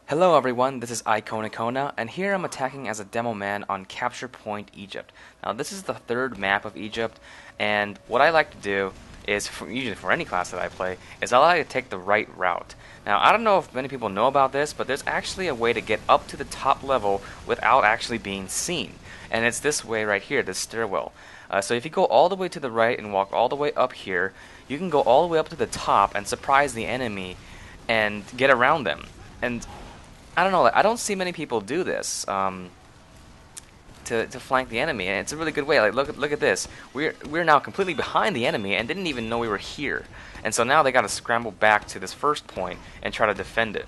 Hello everyone, this is Icona, and here I'm attacking as a Demoman on Capture Point Egypt. Now this is the third map of Egypt, and what I like to do is, usually for any class that I play, is I like to take the right route. Now I don't know if many people know about this, but there's actually a way to get up to the top level without actually being seen. And it's this way right here, this stairwell. So if you go all the way to the right and walk all the way up here, you can go all the way up to the top and surprise the enemy and get around them. And I don't know. I don't see many people do this to flank the enemy, and it's a really good way. Like look at this. We're now completely behind the enemy and didn't even know we were here. And so now they got to scramble back to this first point and try to defend it.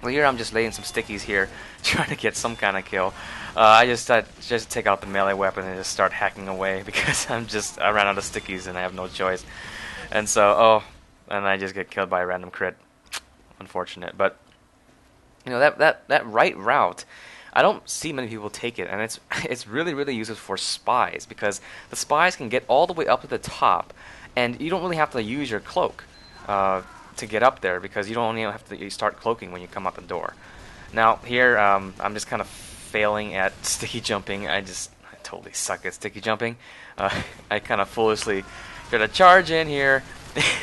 Well, here I'm just laying some stickies here, trying to get some kind of kill. I just take out the melee weapon and just start hacking away because I ran out of stickies and I have no choice. And so and I just get killed by a random crit. Unfortunate, but. You know, that right route, I don't see many people take it, and it's really useful for spies, because the spies can get all the way up to the top, and you don't really have to use your cloak to get up there, because you don't even have to start cloaking when you come out the door. Now here I'm just kind of failing at sticky jumping. I totally suck at sticky jumping. I kind of foolishly try to charge in here,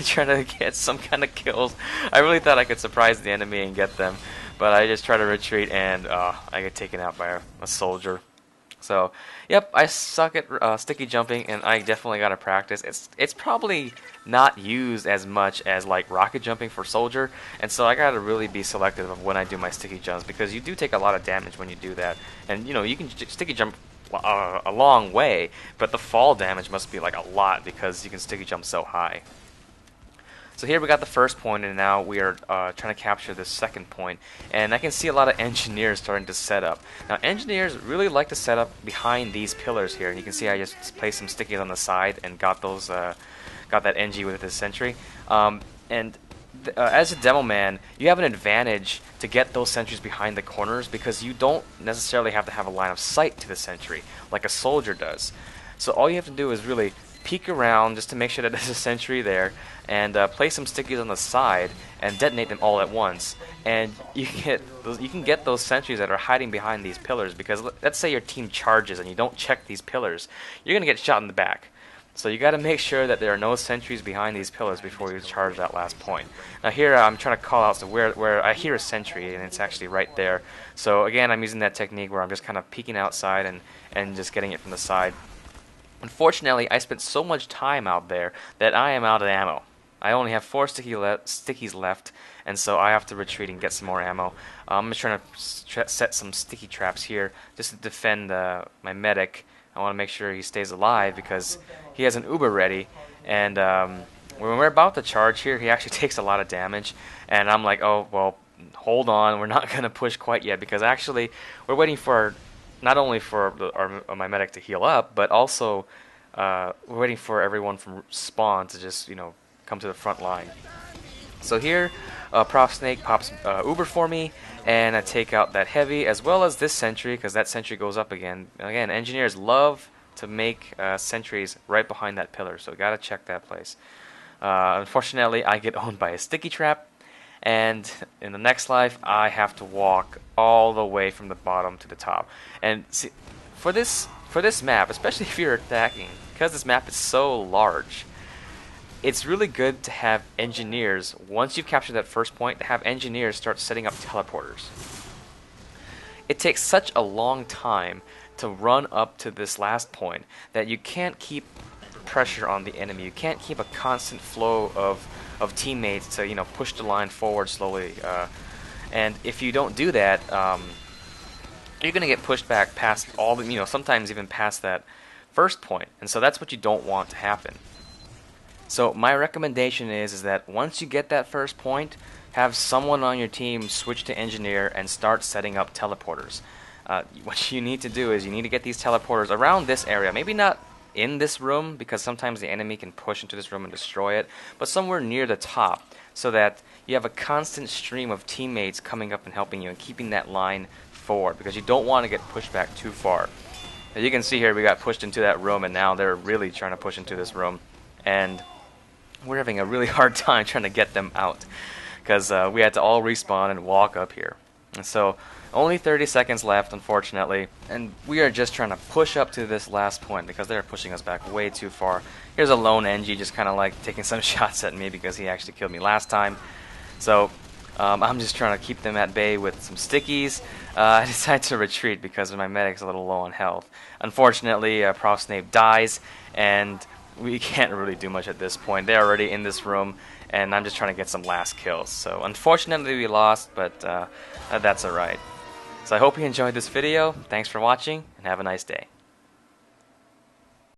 trying to get some kind of kills. I really thought I could surprise the enemy and get them. But I just try to retreat, and I get taken out by a soldier. So, yep, I suck at sticky jumping, and I definitely gotta practice. It's probably not used as much as like rocket jumping for soldier, and so I gotta really be selective of when I do my sticky jumps, because you do take a lot of damage when you do that. And you know, you can sticky jump a long way, but the fall damage must be like a lot because you can sticky jump so high. So here we got the first point, and now we are trying to capture the second point. And I can see a lot of engineers starting to set up. Now engineers really like to set up behind these pillars here, and you can see I just placed some stickies on the side and got those, got that NG with his sentry. As a Demoman, you have an advantage to get those sentries behind the corners, because you don't necessarily have to have a line of sight to the sentry like a soldier does. So all you have to do is really peek around just to make sure that there's a sentry there, and place some stickies on the side and detonate them all at once. And you can get those sentries that are hiding behind these pillars, because let's say your team charges and you don't check these pillars, you're gonna get shot in the back. So you got to make sure that there are no sentries behind these pillars before you charge that last point. Now here I'm trying to call out to where I hear a sentry, and it's actually right there. So again, I'm using that technique where I'm just kind of peeking outside and just getting it from the side. Unfortunately, I spent so much time out there that I am out of ammo. I only have 4 stickies left, and so I have to retreat and get some more ammo. I'm just trying to set some sticky traps here just to defend my medic. I want to make sure he stays alive because he has an Uber ready, and when we're about to charge here, he actually takes a lot of damage, and I'm like, oh, well, hold on, we're not going to push quite yet, because actually we're waiting for not only for my medic to heal up, but also we're waiting for everyone from spawn to just, you know, come to the front line. So here, Prof Snake pops Uber for me, and I take out that heavy as well as this sentry, because that sentry goes up again. Again, engineers love to make sentries right behind that pillar, so gotta check that place. Unfortunately, I get owned by a sticky trap, and in the next life, I have to walk all the way from the bottom to the top. And see, for this map, especially if you're attacking, because this map is so large, it's really good to have engineers, once you've captured that first point, to have engineers start setting up teleporters. It takes such a long time to run up to this last point that you can't keep pressure on the enemy. You can't keep a constant flow of teammates to, you know, push the line forward slowly. And if you don't do that, you're going to get pushed back past all the, you know, sometimes even past that first point. And so that's what you don't want to happen. So my recommendation is that once you get that first point, have someone on your team switch to engineer and start setting up teleporters. What you need to do is you need to get these teleporters around this area. Maybe not in this room, because sometimes the enemy can push into this room and destroy it, but somewhere near the top, so that you have a constant stream of teammates coming up and helping you and keeping that line forward, because you don't want to get pushed back too far. As you can see here, we got pushed into that room, and now they're really trying to push into this room, and we're having a really hard time trying to get them out, because we had to all respawn and walk up here. And so only 30 seconds left, unfortunately, and we are just trying to push up to this last point because they're pushing us back way too far. Here's a lone NG just kind of like taking some shots at me because he actually killed me last time. So I'm just trying to keep them at bay with some stickies. I decided to retreat because my medic's a little low on health. Unfortunately, Prof. Snape dies, and we can't really do much at this point. They're already in this room, and I'm just trying to get some last kills. So unfortunately we lost, but that's alright. So I hope you enjoyed this video. Thanks for watching, and have a nice day.